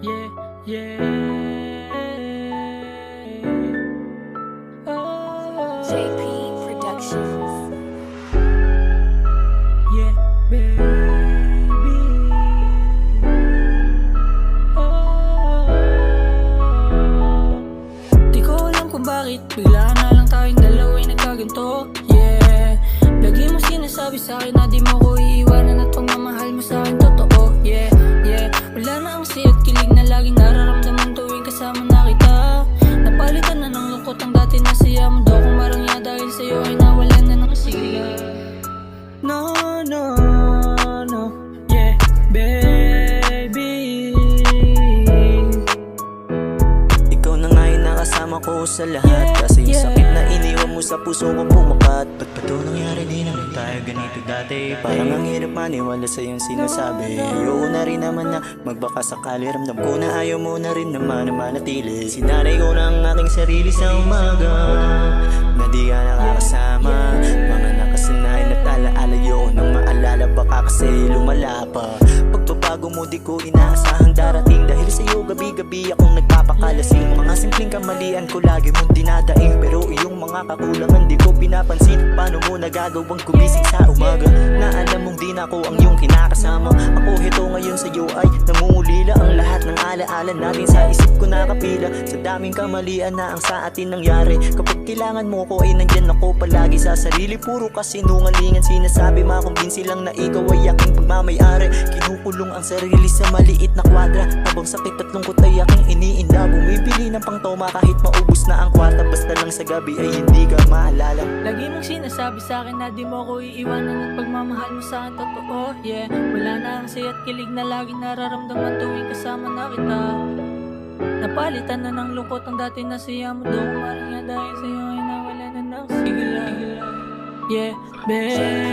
Yeah, yeah. Oh, JP Productions. yeah, baby. Oh, di ko alam kung bakit bigla na lang tayong dalawa'y nagkaganto. Yeah, lagi mo sinasabi sa'kin na di mo ko iiwanan at pagmamahal mo sa'kin totoo. Yeah, yeah. Wala na ang siya at kilig na laging nararamdaman tuwing kasama na kita. Napalitan na ng lungkot ang dati na siya mundo kong marangya dahil sa'yo ay nawalan na ng sigla. No, no, no, yeah, baby. Ikaw na nga yung nakasama ko sa lahat. Kasi yung sakit na iniwan mo sa puso ko bumakat. Ba't ba ito nangyari, di naman tayo ganito dati? Parang ang hirap maniwala sa iyong sinasabi. Ayoko na rin naman na magbaka sakali. Ramdam ko na ayaw mo na rin naman na manatili. Sinanay ko na ang aking sarili sa umaga na di ka nakakasama. Mga nakasanayan at alaala yun nang maalala baka kasi lumala pa. Pagbabago mo di ko inaasahang darating. Dahil sa'yo gabi-gabi akong nagpapakalasing. Mga simpleng kamalian ko lagi mong dinadaing. Pero iyong mga kakulangan di ko pinapansin. Paano mo nagagawang gumising sa umaga na alam mong di na ako ang iyong kinakasama. Ako heto ngayon sa'yo ay nangungulila. Ang lahat ng alaala natin sa isip ko nakapila. Sa daming kamalian na ang sa atin nangyari. Kapag kailangan mo ko ay nandyan ako palagi sa sarili. Puro kasinungalingan sinasabi, makumbinsi lang na ikaw ay aking pagmamayari. Kinukulong ang sarili sa maliit na kwadra. Habang sakit at lungkot ay aking iniinda. Bumibili ng pangtoma kahit maubos na ang kwarta. Basta lang sa gabi ay hindi ka maalala. Lagi mong sinasabi sa'kin na di mo ko iiwanan at pagmamahal mo sa'kin totoo. Yeah, wala na ang saya at kilig na laging nararamdaman tuwing kasama na kita. Napalitan na ng lungkot ang dati na siya mo doon. Parang nga dahil sa'yo ay nawala na ng sigla. Yeah, baby.